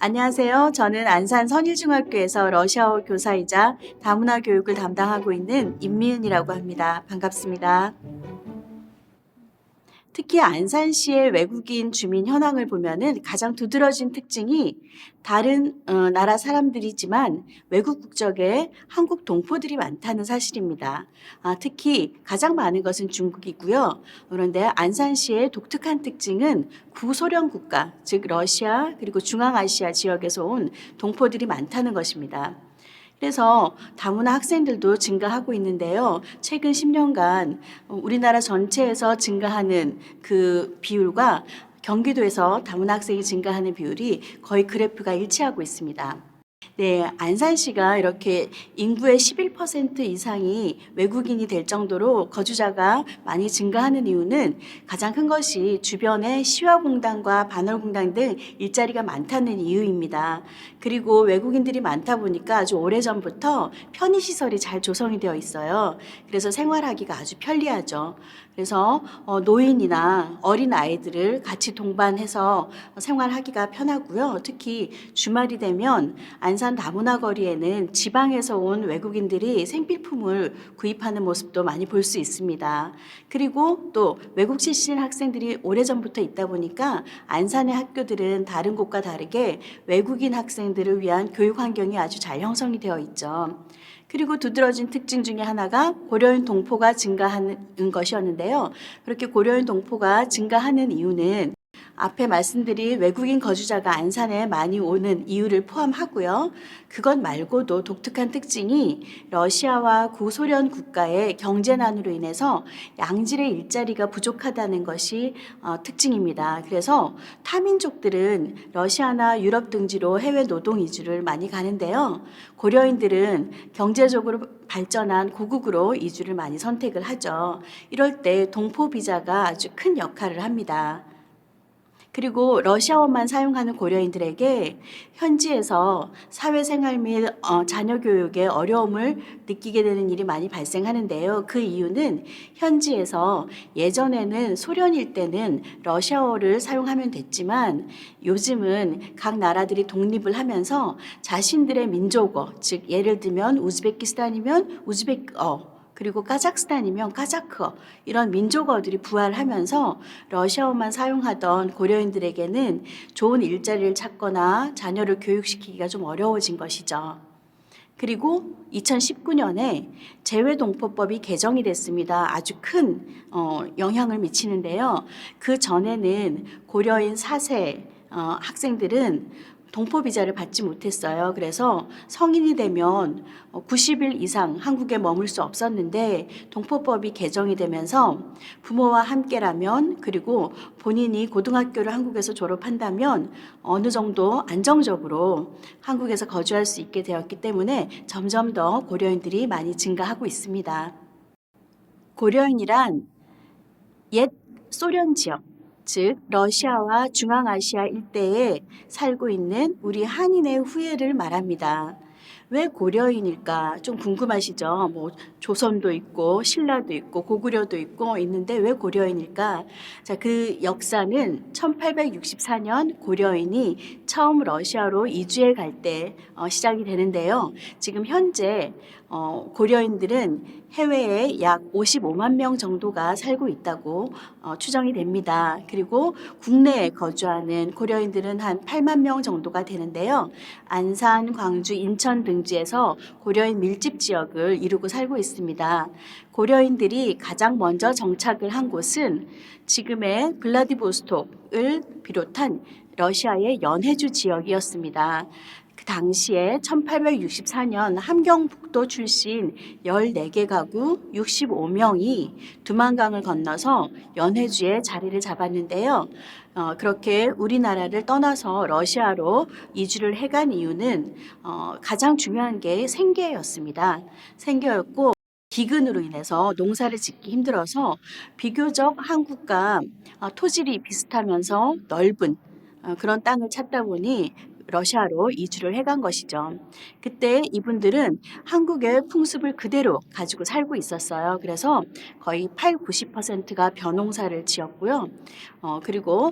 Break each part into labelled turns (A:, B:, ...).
A: 안녕하세요. 저는 안산 선일중학교에서 러시아어 교사이자 다문화 교육을 담당하고 있는 임미은이라고 합니다. 반갑습니다. 특히 안산시의 외국인 주민 현황을 보면은 가장 두드러진 특징이 다른 나라 사람들이지만 외국 국적의 한국 동포들이 많다는 사실입니다. 특히 가장 많은 것은 중국이고요. 그런데 안산시의 독특한 특징은 구소련 국가, 즉 러시아 그리고 중앙아시아 지역에서 온 동포들이 많다는 것입니다. 그래서 다문화 학생들도 증가하고 있는데요. 최근 10년간 우리나라 전체에서 증가하는 그 비율과 경기도에서 다문화 학생이 증가하는 비율이 거의 그래프가 일치하고 있습니다. 네, 안산시가 이렇게 인구의 11% 이상이 외국인이 될 정도로 거주자가 많이 증가하는 이유는 가장 큰 것이 주변에 시화공단과 반월공단 등 일자리가 많다는 이유입니다. 그리고 외국인들이 많다 보니까 아주 오래전부터 편의시설이 잘 조성이 되어 있어요. 그래서 생활하기가 아주 편리하죠. 그래서 노인이나 어린 아이들을 같이 동반해서 생활하기가 편하고요. 특히 주말이 되면 안산 다문화 거리에는 지방에서 온 외국인들이 생필품을 구입하는 모습도 많이 볼 수 있습니다. 그리고 또 외국 출신 학생들이 오래전부터 있다 보니까 안산의 학교들은 다른 곳과 다르게 외국인 학생들을 위한 교육 환경이 아주 잘 형성이 되어 있죠. 그리고 두드러진 특징 중에 하나가 고려인 동포가 증가하는 것이었는데요. 그렇게 고려인 동포가 증가하는 이유는 앞에 말씀드린 외국인 거주자가 안산에 많이 오는 이유를 포함하고요. 그것 말고도 독특한 특징이 러시아와 구소련 국가의 경제난으로 인해서 양질의 일자리가 부족하다는 것이 특징입니다. 그래서 타민족들은 러시아나 유럽 등지로 해외 노동 이주를 많이 가는데요. 고려인들은 경제적으로 발전한 고국으로 이주를 많이 선택을 하죠. 이럴 때 동포 비자가 아주 큰 역할을 합니다. 그리고 러시아어만 사용하는 고려인들에게 현지에서 사회생활 및 자녀 교육에 어려움을 느끼게 되는 일이 많이 발생하는데요. 그 이유는 현지에서 예전에는 소련일 때는 러시아어를 사용하면 됐지만 요즘은 각 나라들이 독립을 하면서 자신들의 민족어, 즉 예를 들면 우즈베키스탄이면 우즈베크어, 그리고 카자흐스탄이면 카자크어, 이런 민족어들이 부활하면서 러시아어만 사용하던 고려인들에게는 좋은 일자리를 찾거나 자녀를 교육시키기가 좀 어려워진 것이죠. 그리고 2019년에 재외동포법이 개정이 됐습니다. 아주 큰 영향을 미치는데요. 그 전에는 고려인 4세 학생들은 동포 비자를 받지 못했어요. 그래서 성인이 되면 90일 이상 한국에 머물 수 없었는데 동포법이 개정이 되면서 부모와 함께라면 그리고 본인이 고등학교를 한국에서 졸업한다면 어느 정도 안정적으로 한국에서 거주할 수 있게 되었기 때문에 점점 더 고려인들이 많이 증가하고 있습니다. 고려인이란 옛 소련 지역, 즉 러시아와 중앙아시아 일대에 살고 있는 우리 한인의 후예를 말합니다. 왜 고려인일까? 좀 궁금하시죠? 뭐 조선도 있고 신라도 있고 고구려도 있고 있는데 왜 고려인일까? 자, 그 역사는 1864년 고려인이 처음 러시아로 이주해 갈 때 시작이 되는데요. 지금 현재 고려인들은 해외에 약 55만 명 정도가 살고 있다고 추정이 됩니다. 그리고 국내에 거주하는 고려인들은 한 8만 명 정도가 되는데요. 안산, 광주, 인천 등지에서 고려인 밀집 지역을 이루고 살고 있습니다. 고려인들이 가장 먼저 정착을 한 곳은 지금의 블라디보스톡을 비롯한 러시아의 연해주 지역이었습니다. 그 당시에 1864년 함경북도 출신 14개 가구 65명이 두만강을 건너서 연해주에 자리를 잡았는데요. 그렇게 우리나라를 떠나서 러시아로 이주를 해간 이유는 가장 중요한 게 생계였습니다. 생계였고 기근으로 인해서 농사를 짓기 힘들어서 비교적 한국과 토질이 비슷하면서 넓은 그런 땅을 찾다 보니 러시아로 이주를 해간 것이죠. 그때 이분들은 한국의 풍습을 그대로 가지고 살고 있었어요. 그래서 거의 8, 90%가 벼농사를 지었고요. 그리고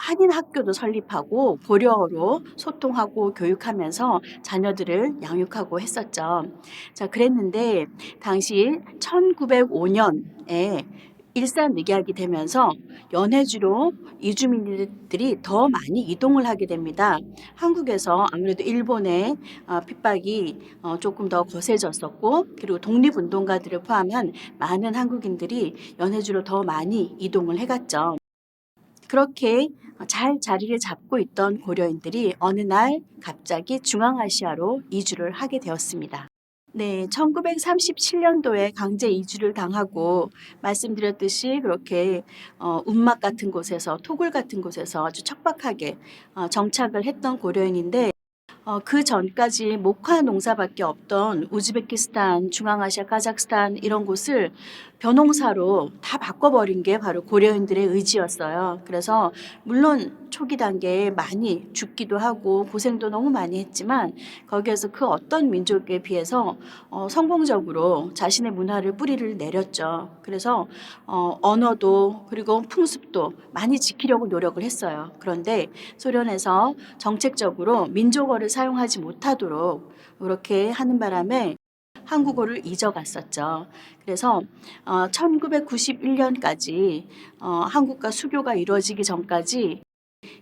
A: 한인 학교도 설립하고 고려어로 소통하고 교육하면서 자녀들을 양육하고 했었죠. 자, 그랬는데 당시 1905년에 일산늑약이 되면서 연해주로 이주민들이 더 많이 이동을 하게 됩니다. 한국에서 아무래도 일본의 핍박이 조금 더 거세졌었고, 그리고 독립운동가들을 포함한 많은 한국인들이 연해주로 더 많이 이동을 해갔죠. 그렇게 잘 자리를 잡고 있던 고려인들이 어느 날 갑자기 중앙아시아로 이주를 하게 되었습니다. 네, 1937년도에 강제 이주를 당하고 말씀드렸듯이 그렇게 운막 같은 곳에서 토굴 같은 곳에서 아주 척박하게 정착을 했던 고려인인데 그 전까지 목화 농사밖에 없던 우즈베키스탄, 중앙아시아, 카자흐스탄 이런 곳을 벼농사로 다 바꿔버린 게 바로 고려인들의 의지였어요. 그래서 물론 초기 단계에 많이 죽기도 하고 고생도 너무 많이 했지만 거기에서 그 어떤 민족에 비해서 성공적으로 자신의 문화를 뿌리를 내렸죠. 그래서 언어도 그리고 풍습도 많이 지키려고 노력을 했어요. 그런데 소련에서 정책적으로 민족어를 사용하지 못하도록 그렇게 하는 바람에 한국어를 잊어갔었죠. 그래서 1991년까지 한국과 수교가 이루어지기 전까지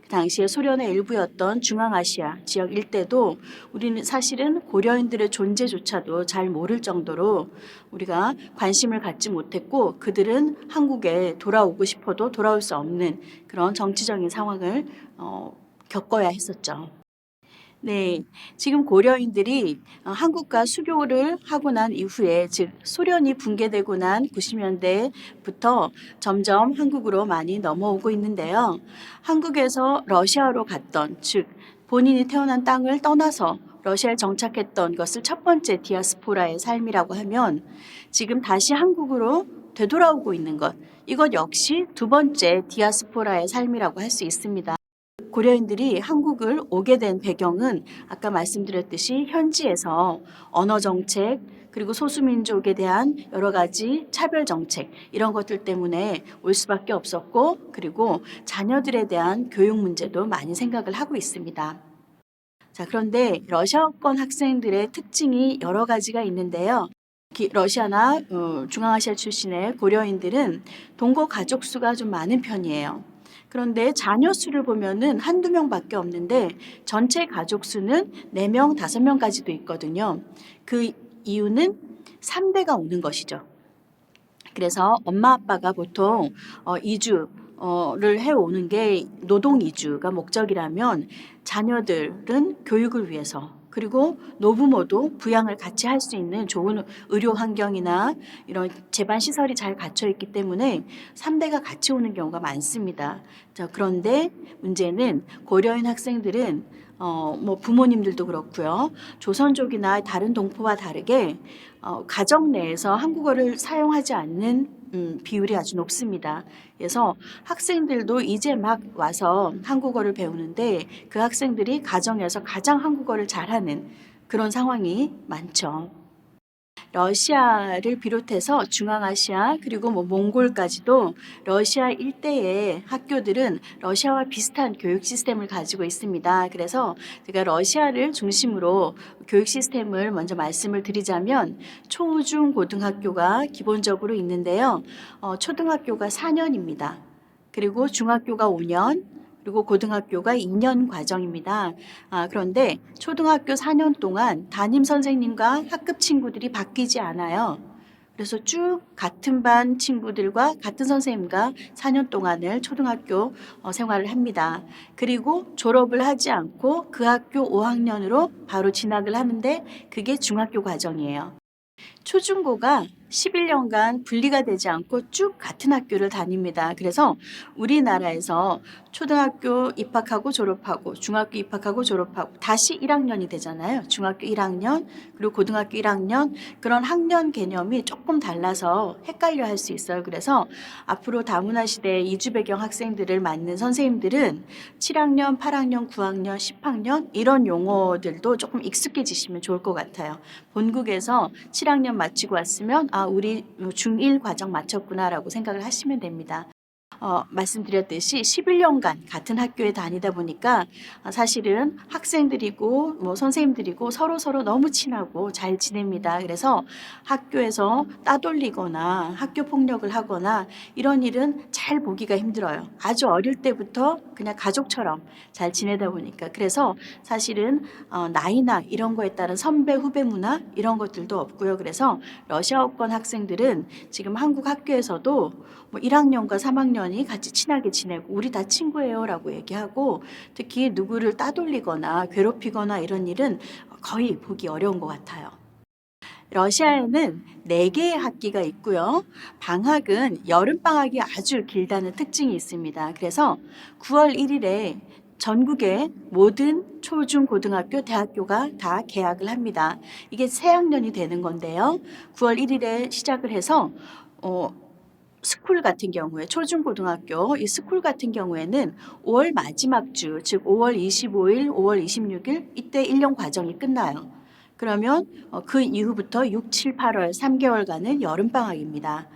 A: 그 당시에 소련의 일부였던 중앙아시아 지역 일대도 우리는 사실은 고려인들의 존재조차도 잘 모를 정도로 우리가 관심을 갖지 못했고 그들은 한국에 돌아오고 싶어도 돌아올 수 없는 그런 정치적인 상황을 겪어야 했었죠. 네, 지금 고려인들이 한국과 수교를 하고 난 이후에, 즉 소련이 붕괴되고 난 90년대부터 점점 한국으로 많이 넘어오고 있는데요. 한국에서 러시아로 갔던, 즉 본인이 태어난 땅을 떠나서 러시아에 정착했던 것을 첫 번째 디아스포라의 삶이라고 하면 지금 다시 한국으로 되돌아오고 있는 것, 이것 역시 두 번째 디아스포라의 삶이라고 할 수 있습니다. 고려인들이 한국을 오게 된 배경은 아까 말씀드렸듯이 현지에서 언어 정책 그리고 소수민족에 대한 여러 가지 차별 정책 이런 것들 때문에 올 수밖에 없었고 그리고 자녀들에 대한 교육 문제도 많이 생각을 하고 있습니다. 자, 그런데 러시아권 학생들의 특징이 여러 가지가 있는데요. 러시아나 중앙아시아 출신의 고려인들은 동거 가족 수가 좀 많은 편이에요. 그런데 자녀 수를 보면은 한두 명밖에 없는데 전체 가족 수는 4명, 5명까지도 있거든요. 그 이유는 3대가 오는 것이죠. 그래서 엄마 아빠가 보통 이주를 해오는 게 노동 이주가 목적이라면 자녀들은 교육을 위해서 그리고 노부모도 부양을 같이 할 수 있는 좋은 의료 환경이나 이런 제반 시설이 잘 갖춰 있기 때문에 3대가 같이 오는 경우가 많습니다. 자, 그런데 문제는 고려인 학생들은 뭐 부모님들도 그렇고요. 조선족이나 다른 동포와 다르게 가정 내에서 한국어를 사용하지 않는 비율이 아주 높습니다. 그래서 학생들도 이제 막 와서 한국어를 배우는데 그 학생들이 가정에서 가장 한국어를 잘하는 그런 상황이 많죠. 러시아를 비롯해서 중앙아시아 그리고 뭐 몽골까지도 러시아 일대의 학교들은 러시아와 비슷한 교육 시스템을 가지고 있습니다. 그래서 제가 러시아를 중심으로 교육 시스템을 먼저 말씀을 드리자면 초, 중, 고등학교가 기본적으로 있는데요. 초등학교가 4년입니다. 그리고 중학교가 5년, 그리고 고등학교가 2년 과정입니다. 그런데 초등학교 4년 동안 담임 선생님과 학급 친구들이 바뀌지 않아요. 그래서 쭉 같은 반 친구들과 같은 선생님과 4년 동안을 초등학교 생활을 합니다. 그리고 졸업을 하지 않고 그 학교 5학년으로 바로 진학을 하는데 그게 중학교 과정이에요. 초중고가 11년간 분리가 되지 않고 쭉 같은 학교를 다닙니다. 그래서 우리나라에서 초등학교 입학하고 졸업하고 중학교 입학하고 졸업하고 다시 1학년이 되잖아요. 중학교 1학년 그리고 고등학교 1학년 그런 학년 개념이 조금 달라서 헷갈려 할 수 있어요. 그래서 앞으로 다문화 시대 이주 배경 학생들을 맡는 선생님들은 7학년, 8학년, 9학년, 10학년 이런 용어들도 조금 익숙해지시면 좋을 것 같아요. 본국에서 7학년 마치고 왔으면 우리 중1 과정 마쳤구나라고 생각을 하시면 됩니다. 말씀드렸듯이 11년간 같은 학교에 다니다 보니까 사실은 학생들이고 뭐 선생님들이고 서로 너무 친하고 잘 지냅니다. 그래서 학교에서 따돌리거나 학교 폭력을 하거나 이런 일은 잘 보기가 힘들어요. 아주 어릴 때부터 그냥 가족처럼 잘 지내다 보니까. 그래서 사실은 나이나 이런 거에 따른 선배 후배 문화 이런 것들도 없고요. 그래서 러시아어권 학생들은 지금 한국 학교에서도 뭐 1학년과 3학년이 같이 친하게 지내고 우리 다 친구예요라고 얘기하고, 특히 누구를 따돌리거나 괴롭히거나 이런 일은 거의 보기 어려운 것 같아요. 러시아에는 4개의 학기가 있고요. 방학은 여름방학이 아주 길다는 특징이 있습니다. 그래서 9월 1일에 전국의 모든 초중 고등학교 대학교가 다 개학을 합니다. 이게 새 학년이 되는 건데요. 9월 1일에 시작을 해서 스쿨 같은 경우에 초중고등학교 이 스쿨 같은 경우에는 5월 마지막 주, 즉 5월 25일, 5월 26일 이때 1년 과정이 끝나요. 그러면 그 이후부터 6, 7, 8월 3개월간은 여름방학입니다.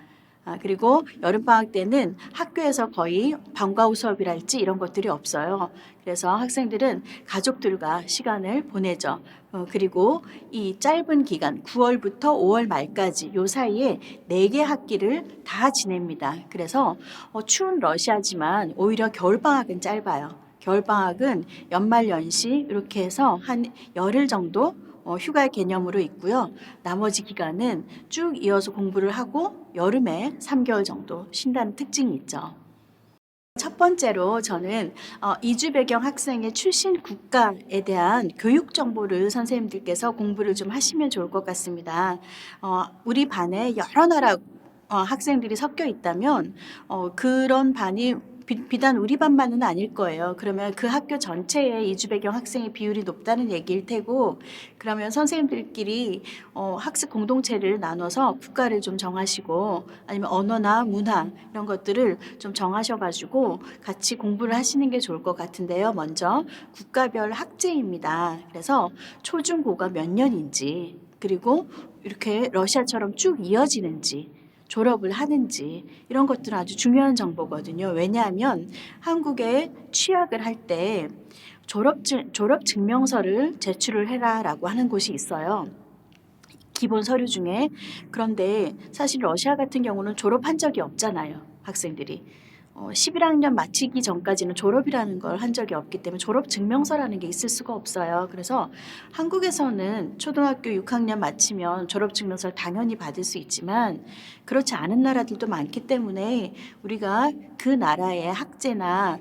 A: 그리고 여름방학 때는 학교에서 거의 방과 후 수업이랄지 이런 것들이 없어요. 그래서 학생들은 가족들과 시간을 보내죠. 그리고 이 짧은 기간 9월부터 5월 말까지 요 사이에 4개 학기를 다 지냅니다. 그래서 추운 러시아지만 오히려 겨울방학은 짧아요. 겨울방학은 연말 연시 이렇게 해서 한 열흘 정도 휴가 개념으로 있고요. 나머지 기간은 쭉 이어서 공부를 하고 여름에 3개월 정도 쉰다는 특징이 있죠. 첫 번째로 저는 이주 배경 학생의 출신 국가에 대한 교육 정보를 선생님들께서 공부를 좀 하시면 좋을 것 같습니다. 우리 반에 여러 나라 학생들이 섞여 있다면 그런 반이 비단 우리 반만은 아닐 거예요. 그러면 그 학교 전체의 이주 배경 학생의 비율이 높다는 얘기일 테고, 그러면 선생님들끼리 학습 공동체를 나눠서 국가를 좀 정하시고 아니면 언어나 문화 이런 것들을 좀 정하셔가지고 같이 공부를 하시는 게 좋을 것 같은데요. 먼저 국가별 학제입니다. 그래서 초중고가 몇 년인지, 그리고 이렇게 러시아처럼 쭉 이어지는지, 졸업을 하는지 이런 것들은 아주 중요한 정보거든요. 왜냐하면 한국에 취학을 할 때 졸업 증명서를 제출을 해라라고 하는 곳이 있어요. 기본 서류 중에. 그런데 사실 러시아 같은 경우는 졸업한 적이 없잖아요. 학생들이. 11학년 마치기 전까지는 졸업이라는 걸 한 적이 없기 때문에 졸업 증명서라는 게 있을 수가 없어요. 그래서 한국에서는 초등학교 6학년 마치면 졸업 증명서를 당연히 받을 수 있지만 그렇지 않은 나라들도 많기 때문에 우리가 그 나라의 학제나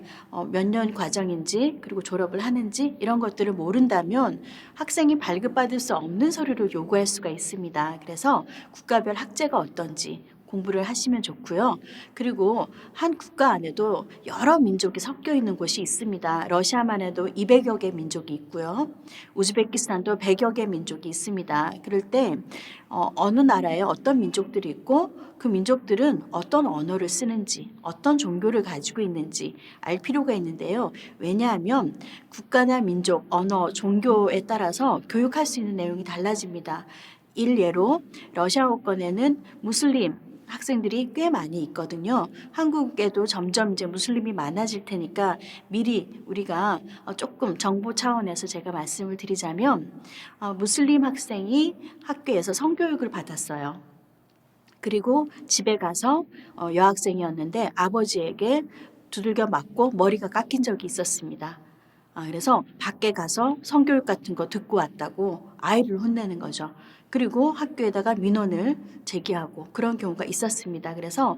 A: 몇 년 과정인지 그리고 졸업을 하는지 이런 것들을 모른다면 학생이 발급받을 수 없는 서류를 요구할 수가 있습니다. 그래서 국가별 학제가 어떤지 공부를 하시면 좋고요. 그리고 한 국가 안에도 여러 민족이 섞여 있는 곳이 있습니다. 러시아만 해도 200여 개 민족이 있고요. 우즈베키스탄도 100여 개 민족이 있습니다. 그럴 때 어느 나라에 어떤 민족들이 있고 그 민족들은 어떤 언어를 쓰는지, 어떤 종교를 가지고 있는지 알 필요가 있는데요. 왜냐하면 국가나 민족, 언어, 종교에 따라서 교육할 수 있는 내용이 달라집니다. 일례로 러시아어권에는 무슬림 학생들이 꽤 많이 있거든요. 한국에도 점점 이제 무슬림이 많아질 테니까 미리 우리가 조금 정보 차원에서 제가 말씀을 드리자면 무슬림 학생이 학교에서 성교육을 받았어요. 그리고 집에 가서 여학생이었는데 아버지에게 두들겨 맞고 머리가 깎인 적이 있었습니다. 그래서 밖에 가서 성교육 같은 거 듣고 왔다고 아이를 혼내는 거죠. 그리고 학교에다가 민원을 제기하고 그런 경우가 있었습니다. 그래서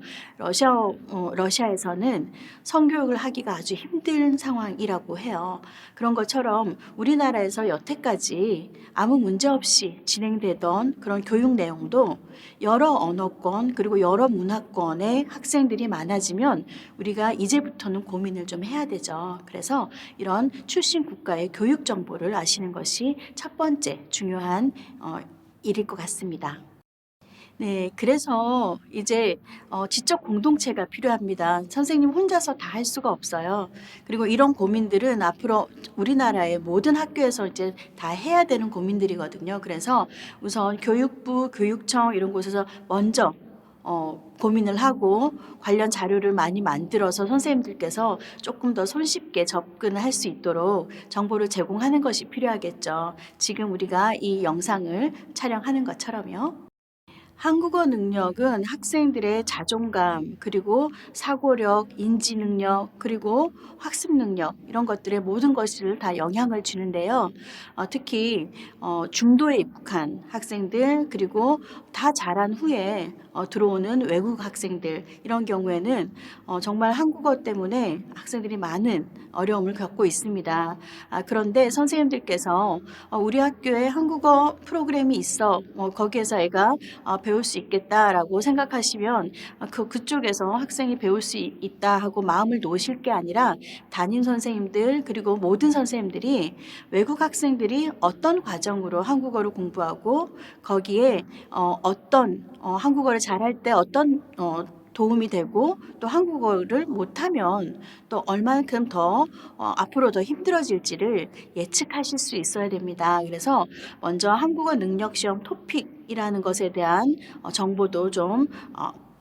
A: 러시아에서는 성교육을 하기가 아주 힘든 상황이라고 해요. 그런 것처럼 우리나라에서 여태까지 아무 문제 없이 진행되던 그런 교육 내용도 여러 언어권 그리고 여러 문화권의 학생들이 많아지면 우리가 이제부터는 고민을 좀 해야 되죠. 그래서 이런 출신 국가의 교육 정보를 아시는 것이 첫 번째 중요한 일일 것 같습니다. 네, 그래서 이제 지적 공동체가 필요합니다. 선생님 혼자서 다 할 수가 없어요. 그리고 이런 고민들은 앞으로 우리나라의 모든 학교에서 이제 다 해야 되는 고민들이거든요. 그래서 우선 교육부, 교육청 이런 곳에서 먼저 고민을 하고 관련 자료를 많이 만들어서 선생님들께서 조금 더 손쉽게 접근을 할 수 있도록 정보를 제공하는 것이 필요하겠죠. 지금 우리가 이 영상을 촬영하는 것처럼요. 한국어 능력은 학생들의 자존감, 그리고 사고력, 인지 능력, 그리고 학습 능력, 이런 것들의 모든 것을 다 영향을 주는데요. 특히 중도에 입국한 학생들, 그리고 다 자란 후에 들어오는 외국 학생들, 이런 경우에는 정말 한국어 때문에 학생들이 많은 어려움을 겪고 있습니다. 그런데 선생님들께서 우리 학교에 한국어 프로그램이 있어, 거기에서 애가 배울 수 있겠다라고 생각하시면 그쪽에서 학생이 배울 수 있다 하고 마음을 놓으실 게 아니라 담임 선생님들, 그리고 모든 선생님들이 외국 학생들이 어떤 과정으로 한국어를 공부하고 거기에 어떤 한국어를 잘할 때 어떤 도움이 되고 또 한국어를 못하면 또 얼만큼 더 앞으로 더 힘들어질지를 예측하실 수 있어야 됩니다. 그래서 먼저 한국어 능력 시험 토픽이라는 것에 대한 정보도 좀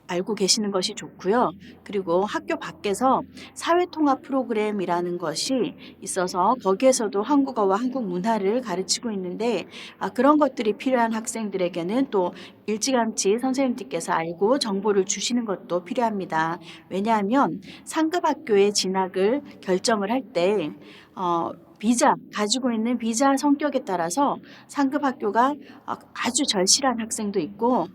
A: 알고 계시는 것이 좋고요. 그리고 학교 밖에서 사회통합 프로그램이라는 것이 있어서 거기에서도 한국어와 한국 문화를 가르치고 있는데 그런 것들이 필요한 학생들에게는 또 일찌감치 선생님들께서 알고 정보를 주시는 것도 필요합니다. 왜냐하면 상급 학교에 진학을 결정을 할 때 비자, 가지고 있는 비자 성격에 따라서 상급 학교가 아주 절실한 학생도 있고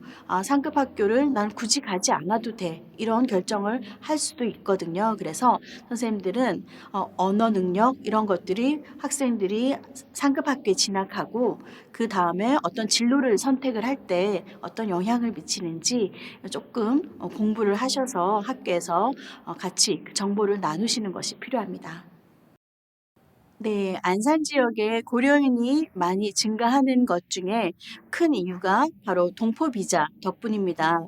A: 상급 학교를 난 굳이 가지 않아도 돼, 이런 결정을 할 수도 있거든요. 그래서 선생님들은 언어 능력 이런 것들이 학생들이 상급 학교에 진학하고 그 다음에 어떤 진로를 선택을 할 때 어떤 영향을 미치는지 조금 공부를 하셔서 학교에서 같이 정보를 나누시는 것이 필요합니다. 네, 안산 지역에 고령인이 많이 증가하는 것 중에 큰 이유가 바로 동포 비자 덕분입니다.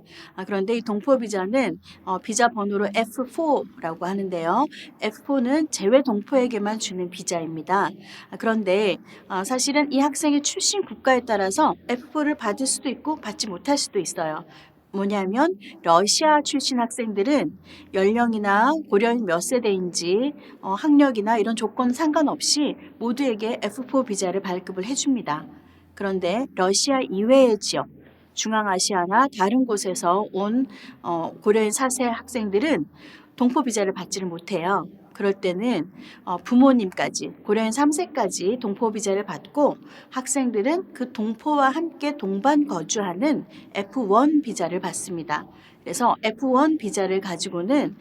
A: 그런데 이 동포 비자는 비자 번호로 F4라고 하는데요. F4는 재외 동포에게만 주는 비자입니다. 그런데 사실은 이 학생의 출신 국가에 따라서 F4를 받을 수도 있고 받지 못할 수도 있어요. 뭐냐면 러시아 출신 학생들은 연령이나 고령이 몇 세대인지 학력이나 이런 조건 상관없이 모두에게 F4 비자를 발급을 해줍니다. 그런데 러시아 이외의 지역, 중앙아시아나 다른 곳에서 온 고려인 4세 학생들은 동포 비자를 받지를 못해요. 그럴 때는 부모님까지, 고려인 3세까지 동포 비자를 받고 학생들은 그 동포와 함께 동반 거주하는 F1 비자를 받습니다. 그래서 F1 비자를 가지고는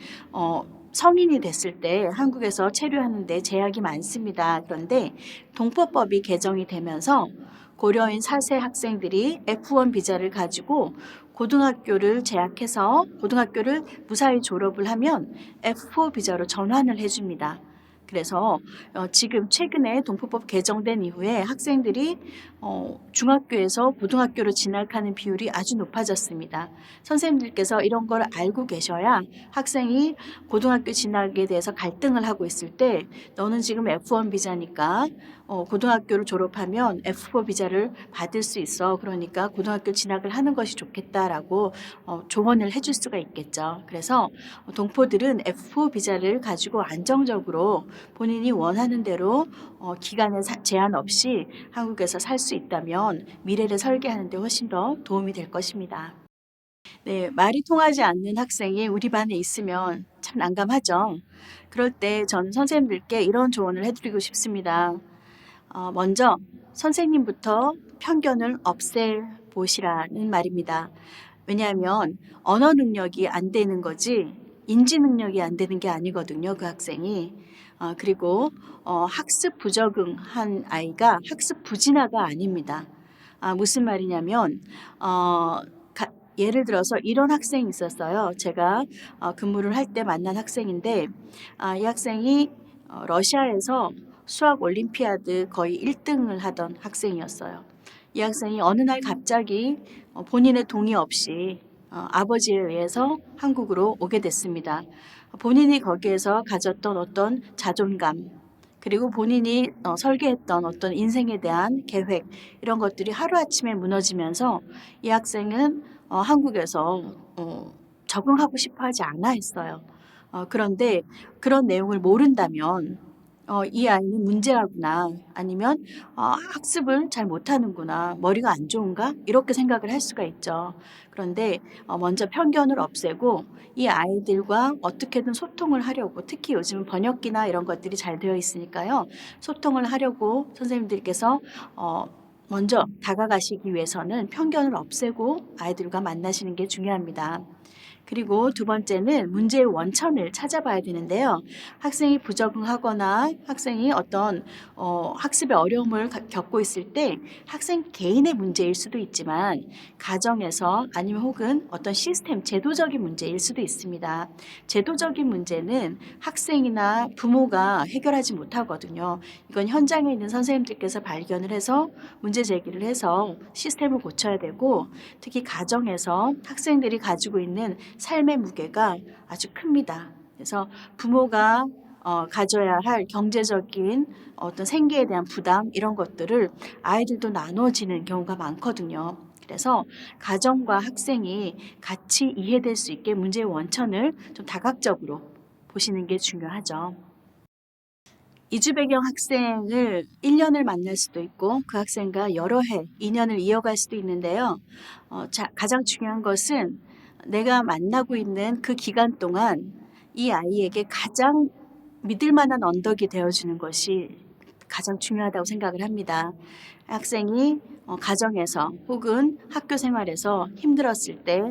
A: 성인이 됐을 때 한국에서 체류하는 데 제약이 많습니다. 그런데 동포법이 개정이 되면서 고려인 4세 학생들이 F1 비자를 가지고 고등학교를 재학해서 고등학교를 무사히 졸업을 하면 F4 비자로 전환을 해줍니다. 그래서 지금 최근에 동포법 개정된 이후에 학생들이 중학교에서 고등학교로 진학하는 비율이 아주 높아졌습니다. 선생님들께서 이런 걸 알고 계셔야 학생이 고등학교 진학에 대해서 갈등을 하고 있을 때 너는 지금 F1 비자니까 고등학교를 졸업하면 F4 비자를 받을 수 있어. 그러니까 고등학교 진학을 하는 것이 좋겠다라고 조언을 해줄 수가 있겠죠. 그래서 동포들은 F4 비자를 가지고 안정적으로 본인이 원하는 대로 기간에 제한 없이 한국에서 살 수 있다면 미래를 설계하는 데 훨씬 더 도움이 될 것입니다. 네, 말이 통하지 않는 학생이 우리 반에 있으면 참 난감하죠. 그럴 때 저는 선생님들께 이런 조언을 해드리고 싶습니다. 먼저 선생님부터 편견을 없애보시라는 말입니다. 왜냐하면 언어 능력이 안 되는 거지 인지 능력이 안 되는 게 아니거든요, 그 학생이. 그리고 학습 부적응한 아이가 학습 부진아가 아닙니다. 무슨 말이냐면 예를 들어서 이런 학생이 있었어요. 제가 근무를 할 때 만난 학생인데 이 학생이 러시아에서 수학 올림피아드 거의 1등을 하던 학생이었어요. 이 학생이 어느 날 갑자기 본인의 동의 없이 아버지에 의해서 한국으로 오게 됐습니다. 본인이 거기에서 가졌던 어떤 자존감, 그리고 본인이 설계했던 어떤 인생에 대한 계획, 이런 것들이 하루아침에 무너지면서 이 학생은 한국에서 적응하고 싶어 하지 않아 했어요. 그런데 그런 내용을 모른다면 이 아이는 문제아구나 아니면 학습을 잘 못하는구나 머리가 안 좋은가 이렇게 생각을 할 수가 있죠. 그런데 먼저 편견을 없애고 이 아이들과 어떻게든 소통을 하려고 특히 요즘 번역기나 이런 것들이 잘 되어 있으니까요. 소통을 하려고 선생님들께서 먼저 다가가시기 위해서는 편견을 없애고 아이들과 만나시는 게 중요합니다. 그리고 두 번째는 문제의 원천을 찾아봐야 되는데요. 학생이 부적응하거나 학생이 어떤 학습의 어려움을 겪고 있을 때 학생 개인의 문제일 수도 있지만 가정에서 아니면 혹은 어떤 시스템, 제도적인 문제일 수도 있습니다. 제도적인 문제는 학생이나 부모가 해결하지 못하거든요. 이건 현장에 있는 선생님들께서 발견을 해서 문제 제기를 해서 시스템을 고쳐야 되고 특히 가정에서 학생들이 가지고 있는 삶의 무게가 아주 큽니다. 그래서 부모가 가져야 할 경제적인 어떤 생계에 대한 부담 이런 것들을 아이들도 나눠지는 경우가 많거든요. 그래서 가정과 학생이 같이 이해될 수 있게 문제의 원천을 좀 다각적으로 보시는 게 중요하죠. 이주 배경 학생을 1년을 만날 수도 있고 그 학생과 여러 해, 2년을 이어갈 수도 있는데요. 가장 중요한 것은 내가 만나고 있는 그 기간 동안 이 아이에게 가장 믿을 만한 언덕이 되어주는 것이 가장 중요하다고 생각을 합니다. 학생이 가정에서 혹은 학교 생활에서 힘들었을 때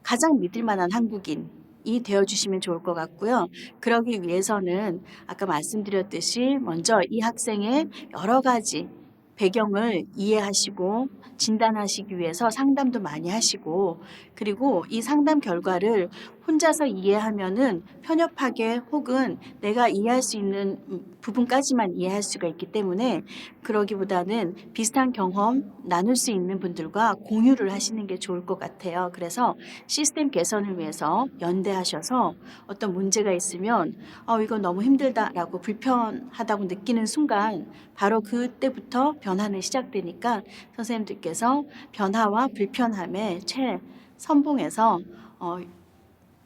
A: 가장 믿을 만한 한국인이 되어주시면 좋을 것 같고요. 그러기 위해서는 아까 말씀드렸듯이 먼저 이 학생의 여러 가지 배경을 이해하시고 진단하시기 위해서 상담도 많이 하시고 그리고 이 상담 결과를 혼자서 이해하면은 편협하게 혹은 내가 이해할 수 있는 부분까지만 이해할 수가 있기 때문에 그러기보다는 비슷한 경험 나눌 수 있는 분들과 공유를 하시는 게 좋을 것 같아요. 그래서 시스템 개선을 위해서 연대하셔서 어떤 문제가 있으면 이건 너무 힘들다라고 불편하다고 느끼는 순간 바로 그때부터 변화는 시작되니까 선생님들께서 변화와 불편함의 최선봉에서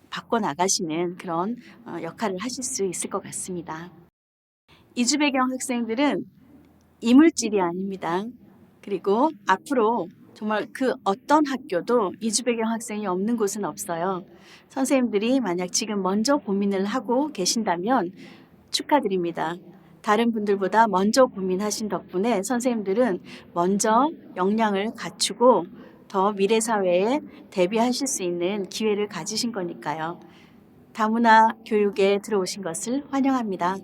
A: 바꿔나가시는 그런 역할을 하실 수 있을 것 같습니다. 이주 배경 학생들은 이물질이 아닙니다. 그리고 앞으로 정말 그 어떤 학교도 이주 배경 학생이 없는 곳은 없어요. 선생님들이 만약 지금 먼저 고민을 하고 계신다면 축하드립니다. 다른 분들보다 먼저 고민하신 덕분에 선생님들은 먼저 역량을 갖추고 더 미래 사회에 대비하실 수 있는 기회를 가지신 거니까요. 다문화 교육에 들어오신 것을 환영합니다.